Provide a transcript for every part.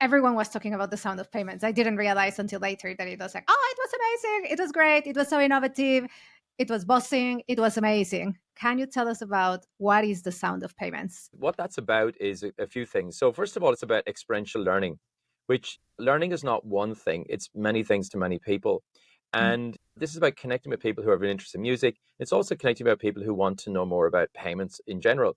everyone was talking about the sound of payments. I didn't realize until later that it was like, oh, it was amazing. It was great. It was so innovative. It was buzzing. It was amazing. Can you tell us about what is the sound of payments? What that's about is a few things. So first of all, it's about experiential learning, which learning is not one thing. It's many things to many people. And this is about connecting with people who are really interested in music. It's also connecting with people who want to know more about payments in general.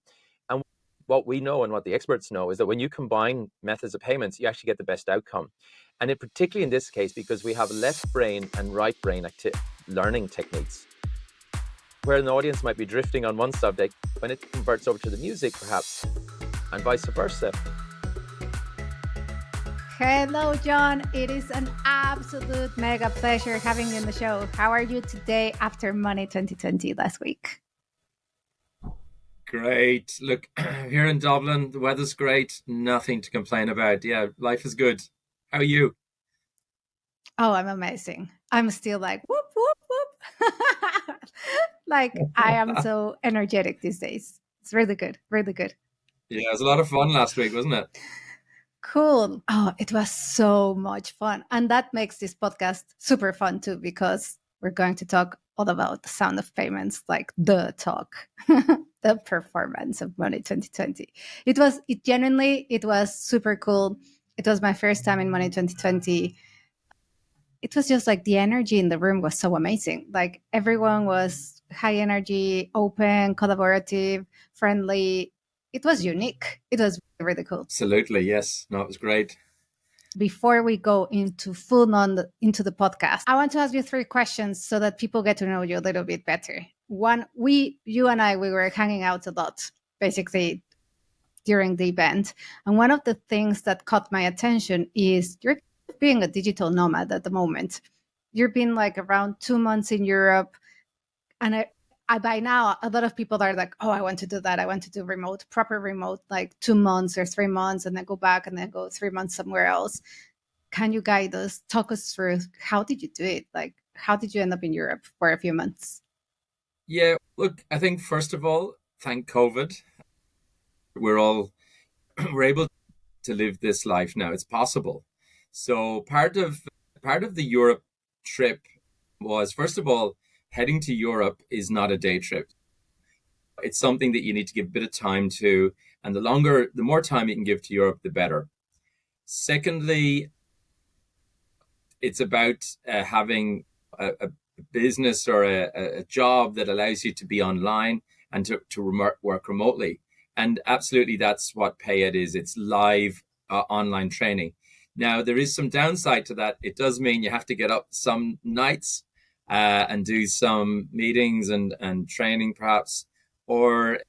And what we know and what the experts know is that when you combine methods of payments, you actually get the best outcome. And particularly in this case, because we have left brain and right brain learning techniques, where an audience might be drifting on one subject, when it converts over to the music, perhaps, and vice versa. Hello, John. It is an absolute mega pleasure having you on the show. How are you today after Money 2020 last week? Great. Look, here in Dublin, the weather's great. Nothing to complain about. Yeah, life is good. How are you? Oh, I'm amazing. I'm still like, whoop, whoop, whoop. Like, I am so energetic these days. It's really good. Really good. Yeah, it was a lot of fun last week, wasn't it? Cool. Oh, it was so much fun. And that makes this podcast super fun too, because we're going to talk all about the sound of payments, like the talk, the performance of Money 2020. It was super cool. It was my first time in Money 2020. It was just like the energy in the room was so amazing. Like everyone was high energy, open, collaborative, friendly. It was unique. It was really, really cool. Absolutely, yes. No, it was great. Before we go into into the podcast, I want to ask you 3 questions so that people get to know you a little bit better. One, you and I, we were hanging out a lot, basically during the event. And one of the things that caught my attention is you're being a digital nomad at the moment. You've been like around 2 months in Europe. And I by now, a lot of people are like, oh, I want to do that. I want to do proper remote, like 2 months or 3 months, and then go back and then go 3 months somewhere else. Can you guide us, talk us through, how did you do it? Like, how did you end up in Europe for a few months? Yeah, look, I think first of all, thank COVID, we're able to live this life now. It's possible. So part of the Europe trip was, first of all, heading to Europe is not a day trip. It's something that you need to give a bit of time to, and the more time you can give to Europe, the better. Secondly, it's about having a business or a job that allows you to be online and to work remotely. And absolutely, that's what PayEd is. It's live online training. Now, there is some downside to that. It does mean you have to get up some nights and do some meetings and training, perhaps, or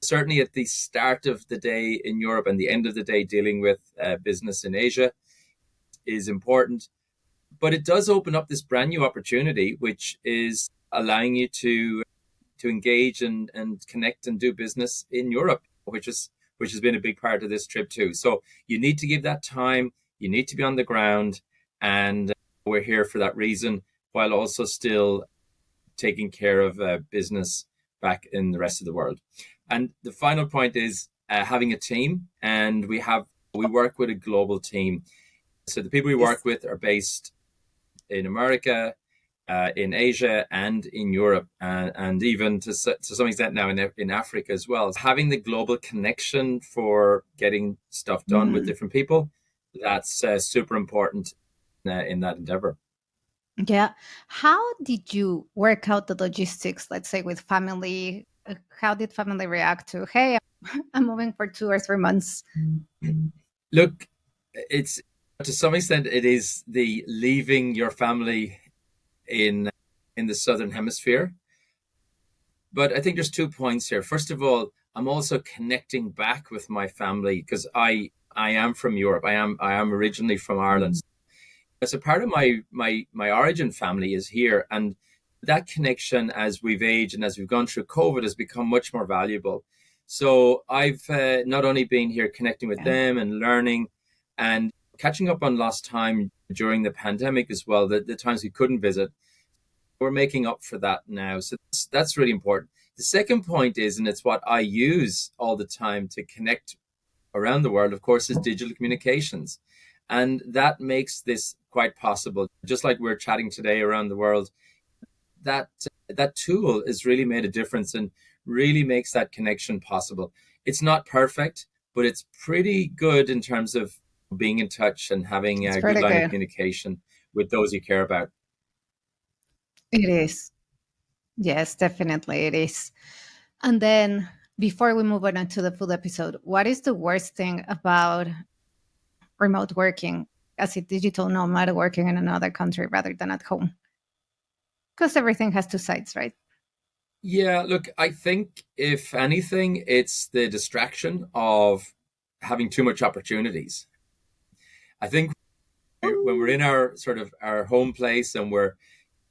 certainly at the start of the day in Europe and the end of the day dealing with business in Asia is important. But it does open up this brand new opportunity, which is allowing you to engage and connect and do business in Europe, which has been a big part of this trip too. So you need to give that time. You need to be on the ground, and we're here for that reason, while also still taking care of business back in the rest of the world. And the final point is having a team, and we work with a global team. So the people we work with are based in America, in Asia, and in Europe, and even to some extent now in Africa as well. Having the global connection for getting stuff done with different people, that's super important in that endeavor. Yeah. How did you work out the logistics, let's say with family? How did family react to, hey, I'm moving for 2 or 3 months? Look, it's to some extent it is the leaving your family in the Southern Hemisphere. But I think there's 2 points here. First of all, I'm also connecting back with my family because I am from Europe. I am originally from Ireland. As a part of my origin family is here, and that connection as we've aged and as we've gone through COVID has become much more valuable. So I've not only been here connecting with them and learning and catching up on lost time during the pandemic as well, the times we couldn't visit. We're making up for that now. So that's really important. The second point is, and it's what I use all the time to connect around the world, of course, is digital communications. And that makes this quite possible. Just like we're chatting today around the world, that tool has really made a difference and really makes that connection possible. It's not perfect, but it's pretty good in terms of being in touch and having It's a good pretty line of good. communication with those you care about. It is. Yes, definitely it is. And then before we move on to the full episode, what is the worst thing about remote working as a digital nomad working in another country rather than at home? Because everything has two sides, right? Yeah, look, I think if anything, it's the distraction of having too much opportunities. I think when we're in our sort of our home place and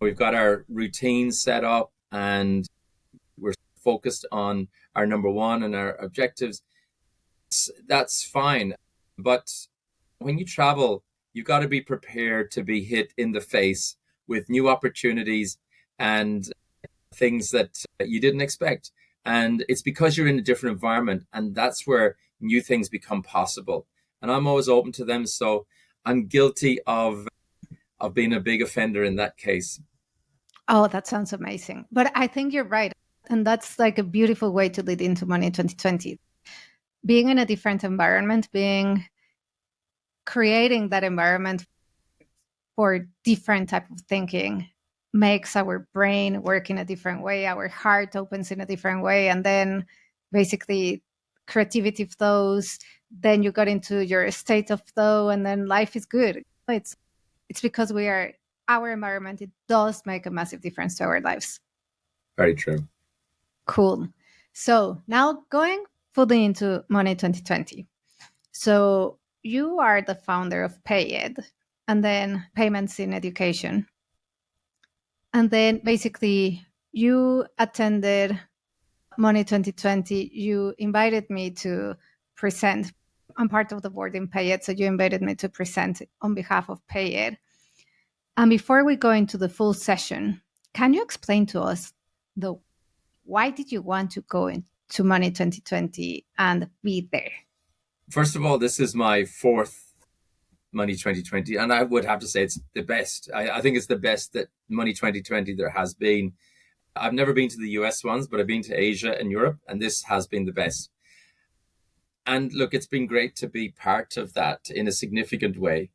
we've got our routine set up and we're focused on our number one and our objectives, that's fine. But when you travel, you've got to be prepared to be hit in the face with new opportunities and things that you didn't expect. And it's because you're in a different environment, and that's where new things become possible. And I'm always open to them. So I'm guilty of being a big offender in that case. Oh, that sounds amazing. But I think you're right. And that's like a beautiful way to lead into Money 2020. Being in a different environment, creating that environment for different type of thinking makes our brain work in a different way, our heart opens in a different way, and then basically creativity flows, then you got into your state of flow, and then life is good. It's because our environment, it does make a massive difference to our lives. Very true. Cool. So now going fully into Money 2020. So you are the founder of PayEd, and then Payments in Education. And then basically you attended Money 2020. You invited me to present. I'm part of the board in PayEd, so you invited me to present on behalf of PayEd. And before we go into the full session, can you explain to us why did you want to go into Money 2020 and be there? First of all, this is my fourth Money 2020, and I would have to say it's the best. I think it's the best that Money 2020 there has been. I've never been to the US ones, but I've been to Asia and Europe, and this has been the best. And look, it's been great to be part of that in a significant way.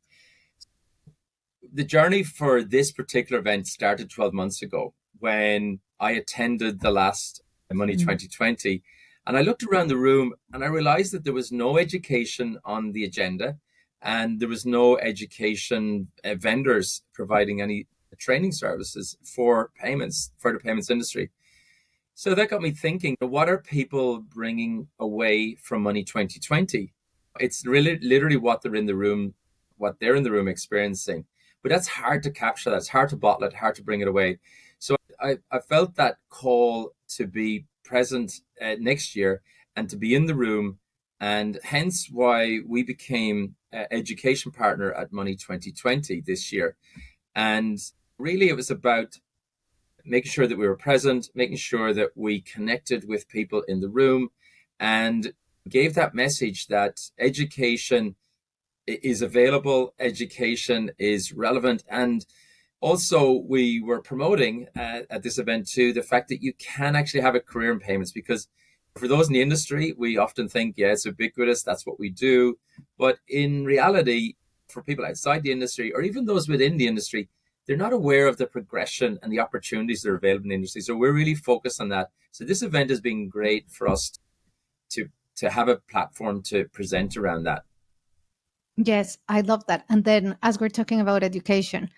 The journey for this particular event started 12 months ago when I attended the last Money 2020. And I looked around the room and I realized that there was no education on the agenda, and there was no education vendors providing any training services for payments, for the payments industry. So that got me thinking, what are people bringing away from Money 2020? It's really literally what they're in the room experiencing. But that's hard to capture. That's hard to bottle it, hard to bring it away. So I felt that call to be present next year and to be in the room, and hence why we became education partner at Money 2020 this year. And really it was about making sure that we were present, making sure that we connected with people in the room, and gave that message that education is available, education is relevant. And also we were promoting at this event too the fact that you can actually have a career in payments, because for those in the industry, we often think, yeah, it's ubiquitous, that's what we do. But in reality, for people outside the industry or even those within the industry, they're not aware of the progression and the opportunities that are available in the industry. So we're really focused on that. So this event has been great for us to have a platform to present around that. Yes, I love that. And then as we're talking about education,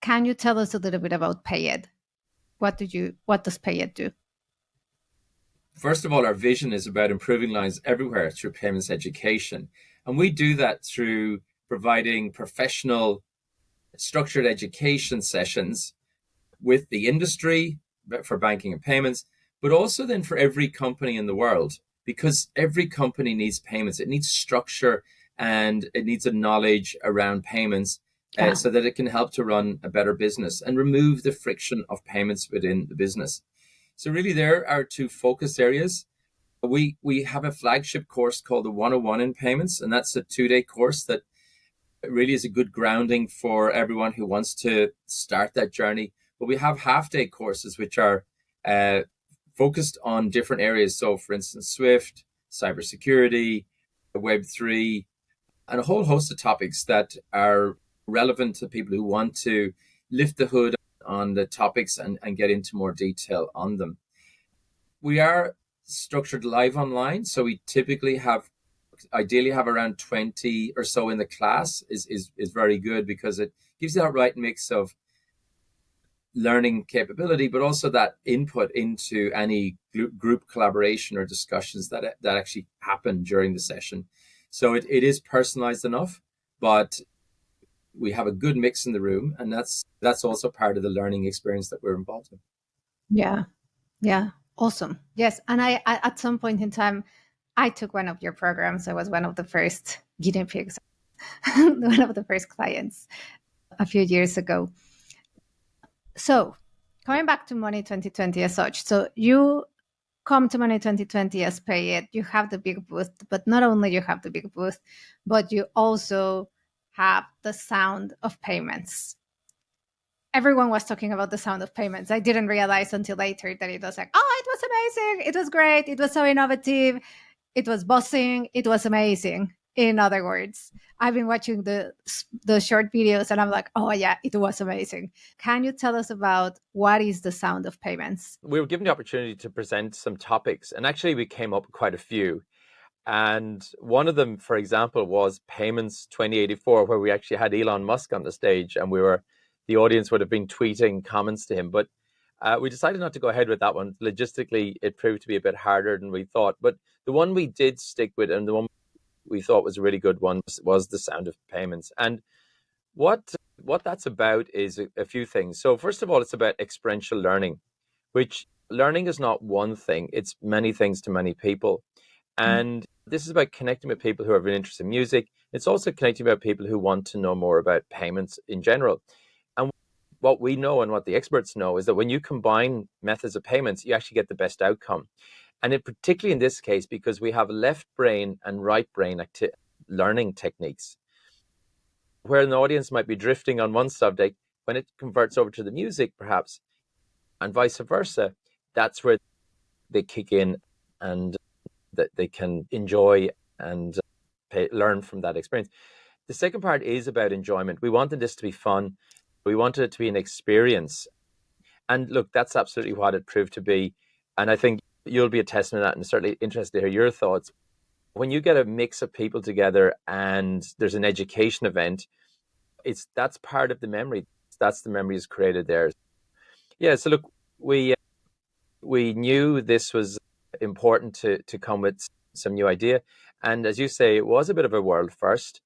can you tell us a little bit about PayEd? What does PayEd do? First of all, our vision is about improving lives everywhere through payments education. And we do that through providing professional structured education sessions with the industry for banking and payments, but also then for every company in the world, because every company needs payments. It needs structure and it needs a knowledge around payments so that it can help to run a better business and remove the friction of payments within the business. So really there are two focus areas. We have a flagship course called the 101 in Payments, and that's a 2-day course that It really is a good grounding for everyone who wants to start that journey. But we have half-day courses which are focused on different areas. So, for instance, Swift, cybersecurity, Web3, and a whole host of topics that are relevant to people who want to lift the hood on the topics and get into more detail on them. We are structured live online, so we typically ideally have around 20 or so in the class is very good, because it gives you that right mix of learning capability, but also that input into any group collaboration or discussions that actually happen during the session. So it is personalized enough, but we have a good mix in the room, and that's also part of the learning experience that we're involved in. Yeah, awesome. Yes, and I at some point in time, I took one of your programs. I was one of the first guinea pigs, one of the first clients a few years ago. So, coming back to Money 2020 as such, so you come to Money 2020 as PayEd. You have the big booth, but not only you have the big booth, but you also have the sound of payments. Everyone was talking about the sound of payments. I didn't realize until later that it was like, oh, it was amazing. It was great. It was so innovative. It was buzzing. It was amazing. In other words, I've been watching the short videos and I'm like, oh yeah, it was amazing. Can you tell us about what is the sound of payments? We were given the opportunity to present some topics, and actually we came up with quite a few. And one of them, for example, was Payments 2084, where we actually had Elon Musk on the stage, and the audience would have been tweeting comments to him. But we decided not to go ahead with that one. Logistically, it proved to be a bit harder than we thought. But the one we did stick with, and the one we thought was a really good one, was the sound of payments. And what that's about is a few things. So first of all, it's about experiential learning, which learning is not one thing. It's many things to many people. And this is about connecting with people who have an interest in music. It's also connecting with people who want to know more about payments in general. And what we know and what the experts know is that when you combine methods of payments, you actually get the best outcome. And particularly in this case, because we have left brain and right brain learning techniques, where an audience might be drifting on one subject, when it converts over to the music, perhaps, and vice versa, that's where they kick in and that they can enjoy and learn from that experience. The second part is about enjoyment. We wanted this to be fun. We wanted it to be an experience. And look, that's absolutely what it proved to be. And I think you'll be a testament to that, and certainly interested to hear your thoughts. When you get a mix of people together and there's an education event, that's part of the memory. That's the memory is created there. Yeah, so look, we knew this was important to come with some new idea. And as you say, it was a bit of a world first.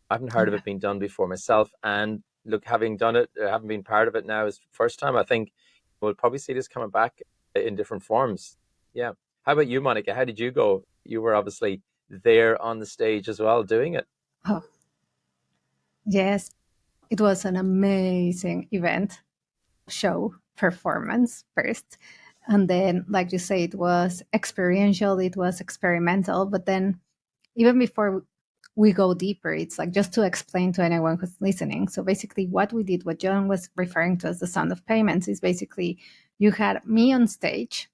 I haven't heard of it being done before myself. And look, having done it, having been part of it now is the first time, I think we'll probably see this coming back in different forms. Yeah. How about you, Monica? How did you go? You were obviously there on the stage as well doing it. Oh, yes. It was an amazing event, show, performance first. And then, like you say, it was experiential, it was experimental. But then, even before we go deeper, it's like just to explain to anyone who's listening. So basically, what we did, what John was referring to as the sound of payments, is basically you had me on stage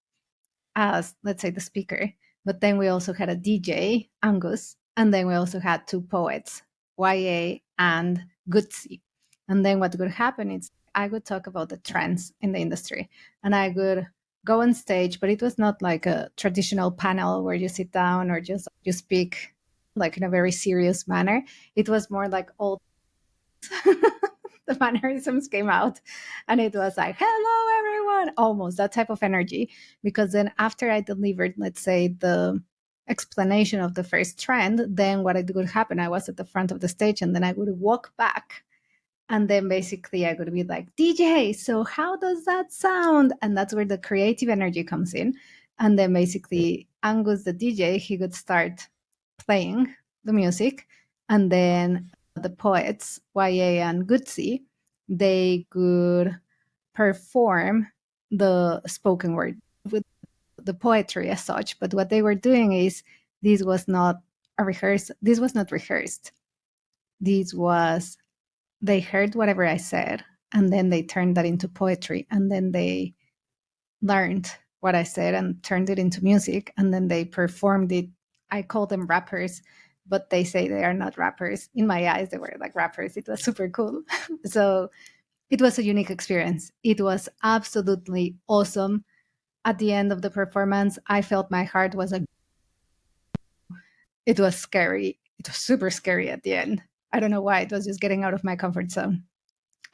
as, let's say, the speaker, but then we also had a DJ, Angus, and then we also had two poets, YA and Goodsey. And then what would happen is I would talk about the trends in the industry, and I would go on stage, but it was not like a traditional panel where you sit down or just you speak like in a very serious manner. It was more like all the mannerisms came out, and it was like, hello everyone, almost that type of energy. Because then after I delivered, let's say, the explanation of the first trend, then what would happen, I was at the front of the stage, and then I would walk back, and then basically I would be like, DJ, so how does that sound? And that's where the creative energy comes in. And then basically Angus, the DJ, he would start playing the music, and then the poets, YA and Goodsey, they could perform the spoken word with the poetry as such. But what they were doing is this was not rehearsed. this was, they heard whatever I said, and then they turned that into poetry, and then they learned what I said and turned it into music, and then they performed it. I call them rappers, but they say they are not rappers. In my eyes, they were like rappers. It was super cool. So it was a unique experience. It was absolutely awesome. At the end of the performance, I felt my heart was like, it was scary. It was super scary at the end. I don't know why. It was just getting out of my comfort zone.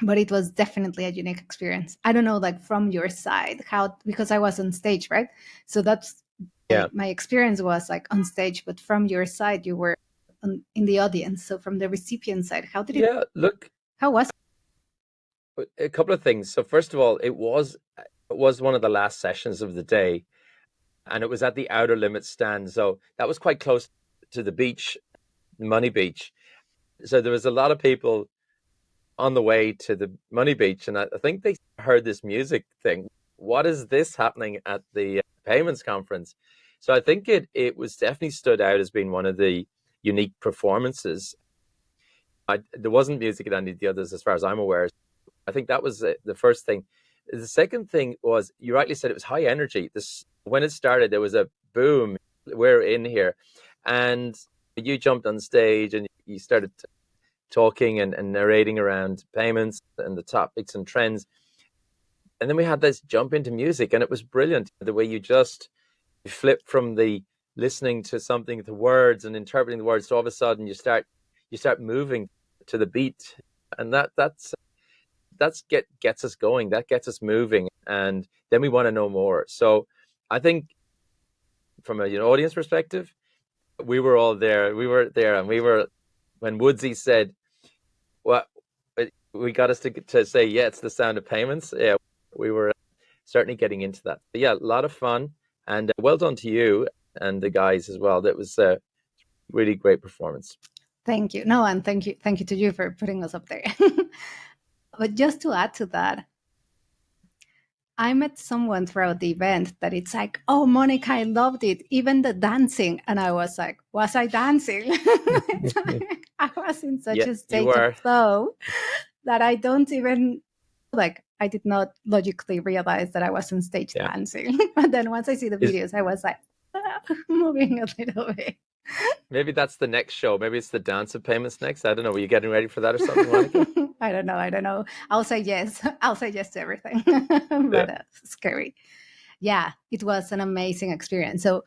But it was definitely a unique experience. I don't know, like from your side, how, because I was on stage, right? So that's Yeah. my experience was like on stage, but from your side, you were in the audience. So from the recipient side, how did it, Yeah. Look, how was a couple of things. So first of all, it was one of the last sessions of the day, and it was at the Outer Limits stand. So that was quite close to the beach, Money Beach. So there was a lot of people on the way to the Money Beach, and I think they heard this music thing. What is this happening at the payments conference? So I think it was definitely stood out as being one of the unique performances. There wasn't music at any of the others, as far as I'm aware. I think that was the first thing. The second thing was, you rightly said, it was high energy. This, when it started, there was a boom. We're in here, and you jumped on stage and you started talking and narrating around payments and the topics and trends. And then we had this jump into music, and it was brilliant. The way you just flip from the listening to something to words and interpreting the words, so all of a sudden you start moving to the beat, and that's gets us going. That gets us moving, and then we want to know more. So I think from an audience perspective, we were all there. We were there, and we were, when Woodsy said, "What?" We got us to say, "Yeah, it's the sound of payments." Yeah, we were certainly getting into that. But yeah, a lot of fun, and well done to you and the guys as well. That was a really great performance. Thank you. No, and thank you to you for putting us up there. But just to add to that, I met someone throughout the event that it's like, oh, Monica, I loved it, even the dancing. And I was like, was I dancing? I was in such Yeah, a you state of were. flow that I don't even, like, I did not logically realize that I was on stage Yeah. dancing. But then once I see the Is videos, I was like, moving a little bit. maybe that's the next show. Maybe it's the dance of payments next. I don't know. Were you getting ready for that or something, Monica? I don't know. I don't know. I'll say yes. I'll say yes to everything. Yeah. But scary. Yeah, it was an amazing experience. So,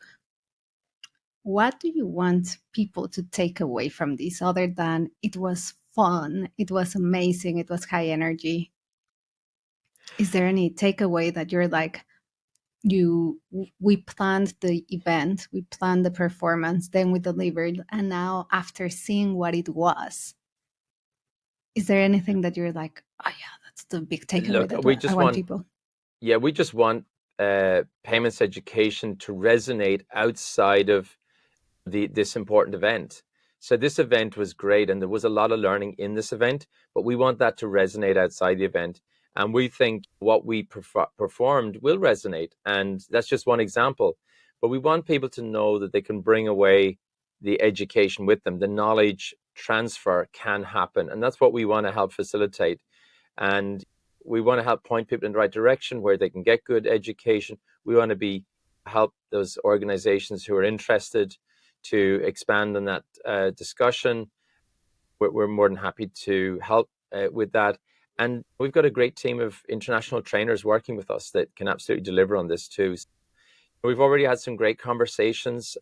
what do you want people to take away from this other than it was fun, it was amazing, it was high energy? Is there any takeaway that you're like, we planned the event, we planned the performance, then we delivered, and now after seeing what it was, is there anything that you're like, oh yeah, that's the big takeaway Look, that we I just want want, people? yeah, we just want payments education to resonate outside of this important event. So this event was great, and there was a lot of learning in this event, but we want that to resonate outside the event. And we think what we performed will resonate. And that's just one example. But we want people to know that they can bring away the education with them. The knowledge transfer can happen. And that's what we want to help facilitate. And we want to help point people in the right direction where they can get good education. We want to help those organizations who are interested to expand on that discussion. We're more than happy to help with that. And we've got a great team of international trainers working with us that can absolutely deliver on this too. So we've already had some great conversations.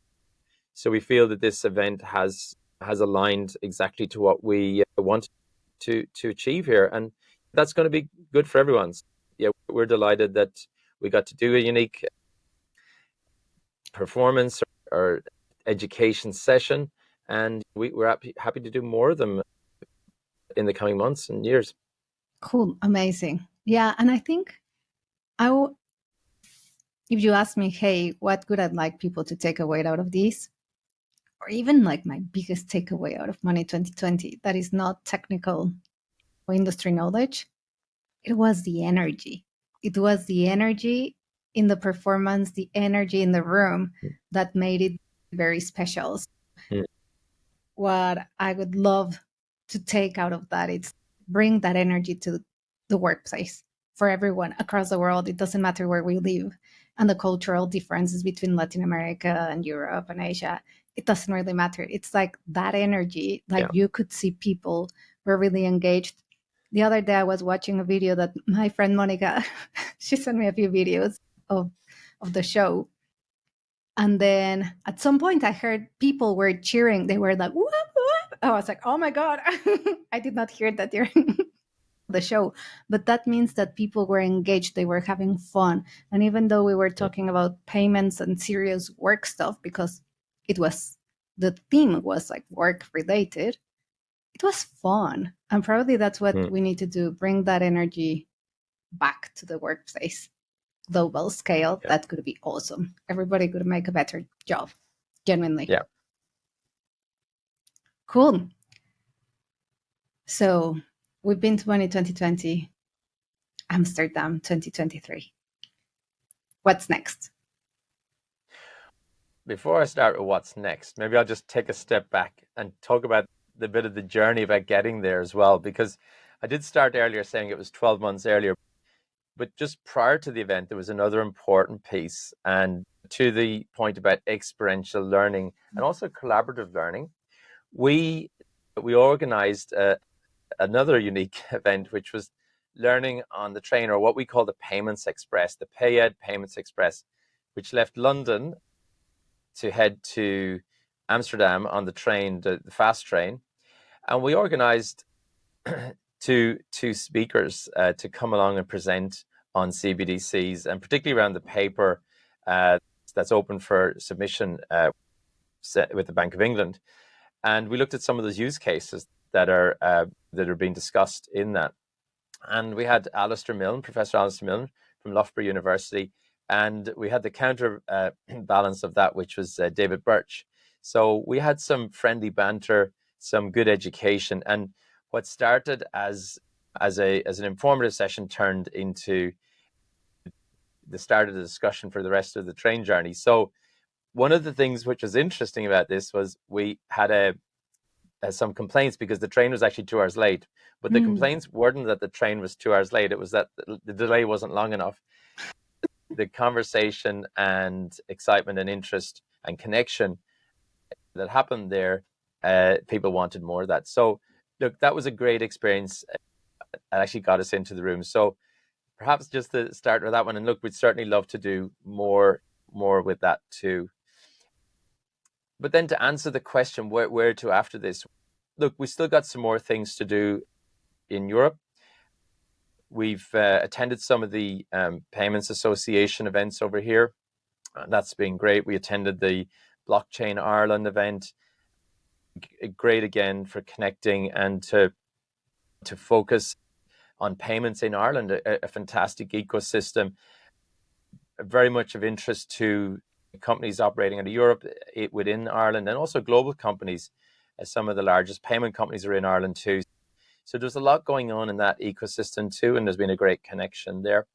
So we feel that this event has aligned exactly to what we want to achieve here. And that's going to be good for everyone. So, yeah, we're delighted that we got to do a unique performance or education session, and we're happy to do more of them in the coming months and years. Cool, amazing. Yeah, and I think if you ask me, hey, what would I like people to take away out of this? Or even like my biggest takeaway out of Money 2020 that is not technical or industry knowledge, it was the energy. It was the energy in the performance, the energy in the room that made it very special. Mm. What I would love to take out of that. It's bring that energy to the workplace for everyone across the world. It doesn't matter where we live and the cultural differences between Latin America and Europe and Asia. It doesn't really matter. It's like that energy, like Yeah. you could see people were really engaged. The other day I was watching a video that my friend Monica, she sent me a few videos of the show. And then at some point I heard people were cheering. They were like, whoop, whoop. I was like, oh my God, I did not hear that during the show. But that means that people were engaged. They were having fun. And even though we were talking about payments and serious work stuff, because it was, the theme was like work related, it was fun. And probably that's what Mm. we need to do, bring that energy back to the workplace. Global scale, Yeah. that could be awesome. Everybody could make a better job, genuinely. Yeah. Cool. So we've been to Money 2020, Amsterdam 2023. What's next? Before I start with what's next, maybe I'll just take a step back and talk about the bit of the journey about getting there as well, because I did start earlier saying it was 12 months earlier, but just prior to the event, there was another important piece. And to the point about experiential learning and also collaborative learning, we organized another unique event, which was learning on the train, or what we call the Payments Express, the PayEd Payments Express, which left London to head to Amsterdam on the train, the fast train. And we organized two speakers to come along and present on CBDCs, and particularly around the paper that's open for submission with the Bank of England. And we looked at some of those use cases that are being discussed in that. And we had Professor Alistair Milne from Loughborough University, and we had the counter balance of that, which was David Birch. So we had some friendly banter, some good education, and what started as an informative session turned into the start of the discussion for the rest of the train journey. So one of the things which was interesting about this was we had some complaints because the train was actually 2 hours late. But the complaints weren't that the train was 2 hours late. It was that the delay wasn't long enough. The conversation and excitement and interest and connection that happened there, people wanted more of that. So look, that was a great experience. It actually got us into the room. So perhaps just to start with that one, and look, we'd certainly love to do more with that too. But then to answer the question, where to after this? Look, we still got some more things to do in Europe. We've attended some of the Payments Association events over here. That's been great. We attended the Blockchain Ireland event. Great again for connecting and to focus on payments in Ireland, a fantastic ecosystem, very much of interest to companies operating out of Europe within Ireland, and also global companies. Some of the largest payment companies are in Ireland too. So there's a lot going on in that ecosystem too, and there's been a great connection there.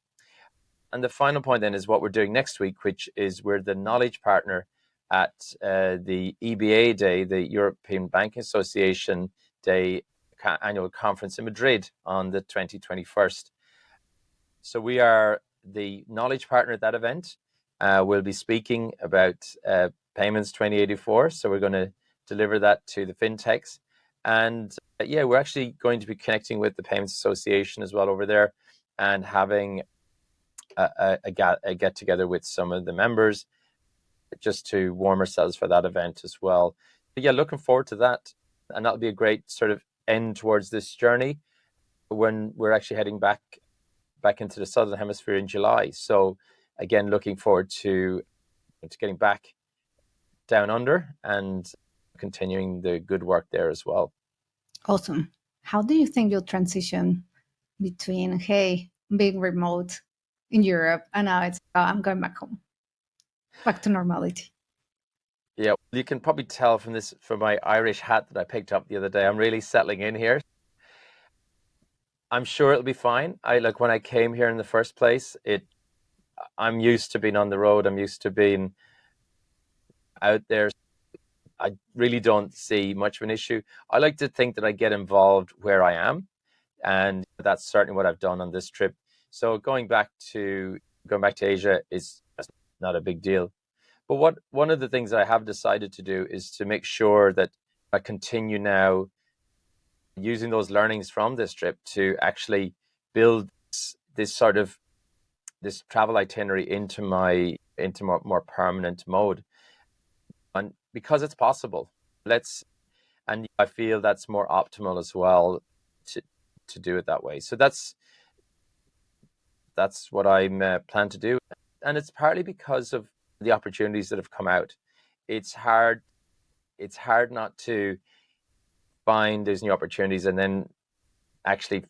And the final point then is what we're doing next week, which is we're the knowledge partner at the EBA Day, the European Banking Association Day annual conference in Madrid on the 2021st. So we are the knowledge partner at that event. We'll be speaking about Payments 2084. So we're going to deliver that to the fintechs. And we're actually going to be connecting with the Payments Association as well over there, and having a get together with some of the members just to warm ourselves for that event as well. But looking forward to that. And that'll be a great sort of end towards this journey when we're actually heading back into the Southern Hemisphere in July. So again, looking forward to getting back down under and continuing the good work there as well. Awesome. How do you think you'll transition between, being remote in Europe and now it's, I'm going back home, back to normality? Yeah, you can probably tell from my Irish hat that I picked up the other day, I'm really settling in here. I'm sure it'll be fine. When I came here in the first place, I'm used to being on the road. I'm used to being out there. I really don't see much of an issue. I like to think that I get involved where I am, and that's certainly what I've done on this trip. So going back to Asia is not a big deal. But one of the things I have decided to do is to make sure that I continue now using those learnings from this trip to actually build this sort of this travel itinerary into more permanent mode, and because it's possible, let's and I feel that's more optimal as well to do it that way. So that's what I'm plan to do, and it's partly because of the opportunities that have come out. It's hard not to find those new opportunities and then actually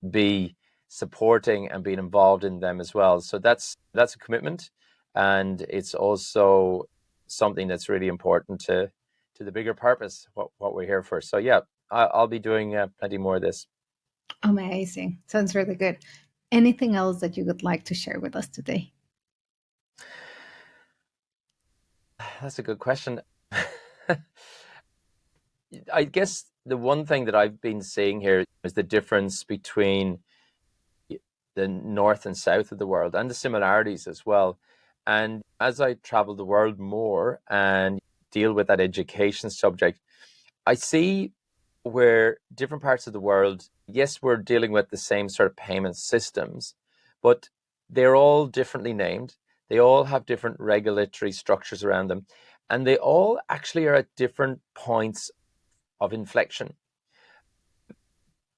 be supporting and being involved in them as well. So that's a commitment, and it's also something that's really important to the bigger purpose, what we're here for. So yeah, I'll be doing plenty more of this. Amazing. Sounds really good. Anything else that you would like to share with us today? That's a good question. I guess the one thing that I've been seeing here is the difference between the north and south of the world, and the similarities as well. And as I travel the world more and deal with that education subject, I see where different parts of the world, yes, we're dealing with the same sort of payment systems, but they're all differently named. They all have different regulatory structures around them, and they all actually are at different points of inflection.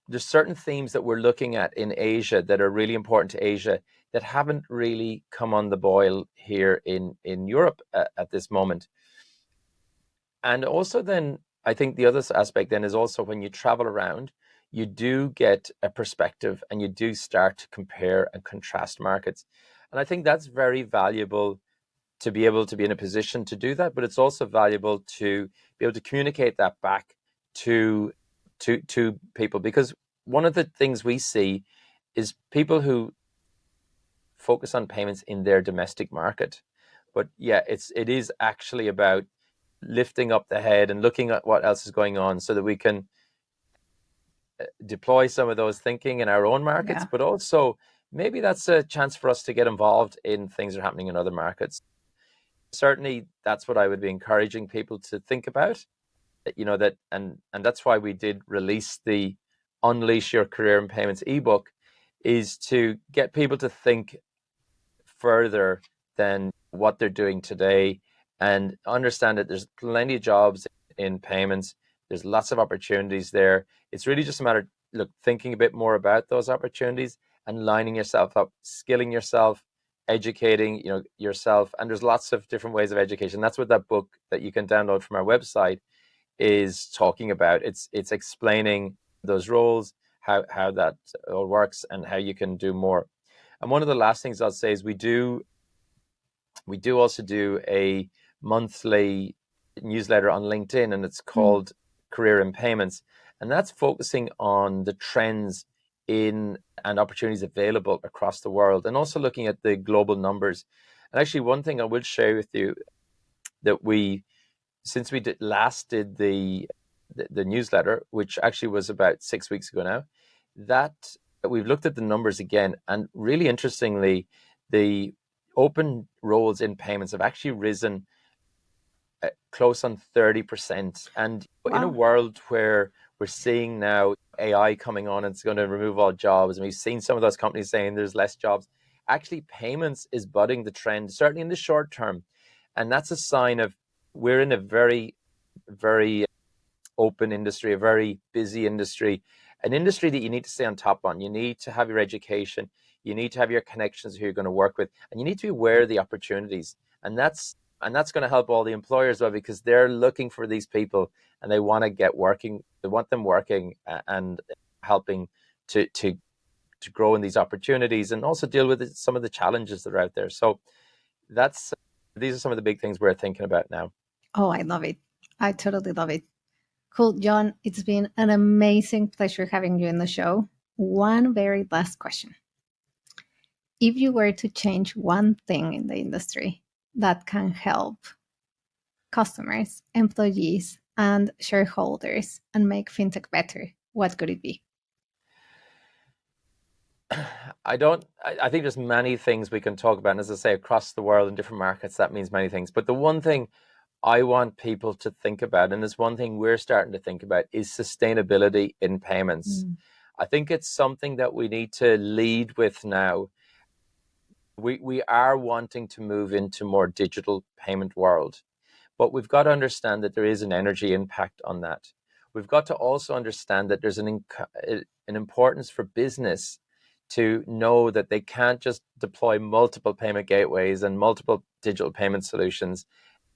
There's certain themes that we're looking at in Asia that are really important to Asia that haven't really come on the boil here in Europe at this moment. And also then, I think the other aspect then is also when you travel around, you do get a perspective and you do start to compare and contrast markets. And I think that's very valuable to be able to be in a position to do that, but it's also valuable to be able to communicate that back to people, because one of the things we see is people who focus on payments in their domestic market. But yeah, it is actually about lifting up the head and looking at what else is going on so that we can deploy some of those thinking in our own markets, Yeah. but also maybe that's a chance for us to get involved in things that are happening in other markets. Certainly that's what I would be encouraging people to think about, that and that's why we did release the Unleash Your Career in Payments ebook, is to get people to think further than what they're doing today and understand that there's plenty of jobs in payments. There's lots of opportunities there. It's really just a matter of thinking a bit more about those opportunities and lining yourself up, skilling yourself, educating yourself. And there's lots of different ways of education. That's what that book that you can download from our website is talking about. It's explaining those roles, how that all works, and how you can do more. And one of the last things I'll say is we do also do a monthly newsletter on LinkedIn, and it's called Career in Payments, and that's focusing on the trends in and opportunities available across the world, and also looking at the global numbers. And actually, one thing I will share with you that since we did the newsletter, which actually was about 6 weeks ago now, that we've looked at the numbers again, and really interestingly, the open roles in payments have actually risen close on 30%. And in a Wow. world where we're seeing now AI coming on, and it's going to remove all jobs, and we've seen some of those companies saying there's less jobs, actually payments is budding the trend, certainly in the short term. And that's a sign of we're in a very, very open industry, a very busy industry, an industry that you need to stay on top on. You need to have your education, you need to have your connections who you're going to work with, and you need to be aware of the opportunities. And that's going to help all the employers well, because they're looking for these people and they want to get working. They want them working and helping to grow in these opportunities, and also deal with some of the challenges that are out there. So these are some of the big things we're thinking about now. Oh, I love it. I totally love it. Cool, John. It's been an amazing pleasure having you in the show. One very last question. If you were to change one thing in the industry that can help customers, employees, and shareholders and make fintech better, what could it be? I think there's many things we can talk about. And as I say, across the world in different markets, that means many things. But the one thing I want people to think about, and there's one thing we're starting to think about, is sustainability in payments. I think it's something that we need to lead with now. We are wanting to move into more digital payment world, but we've got to understand that there is an energy impact on that. We've got to also understand that there's an importance for business to know that they can't just deploy multiple payment gateways and multiple digital payment solutions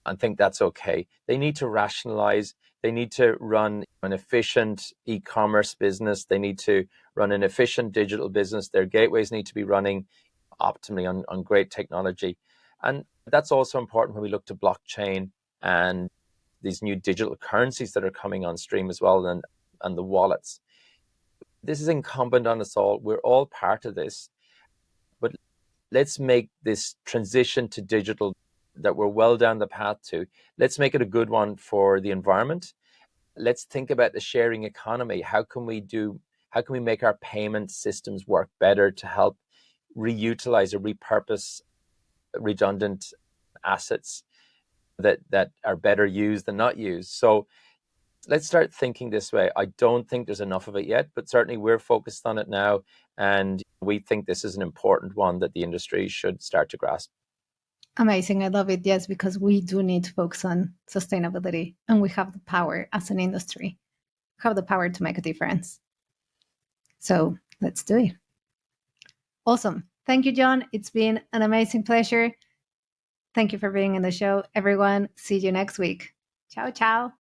and think that's okay. They need to rationalize. They need to run an efficient e-commerce business. They need to run an efficient digital business. Their gateways need to be running optimally on great technology. And that's also important when we look to blockchain and these new digital currencies that are coming on stream as well, and the wallets. This is incumbent on us all. We're all part of this. But let's make this transition to digital that we're well down the path to. Let's make it a good one for the environment. Let's think about the sharing economy. How can we make our payment systems work better to help reutilize or repurpose redundant assets that are better used than not used? So let's start thinking this way. I don't think there's enough of it yet, but certainly we're focused on it now. And we think this is an important one that the industry should start to grasp. Amazing. I love it. Yes, because we do need to focus on sustainability, and we have the power as an industry. We have the power to make a difference. So let's do it. Awesome. Thank you, John. It's been an amazing pleasure. Thank you for being in the show, everyone. See you next week. Ciao, ciao.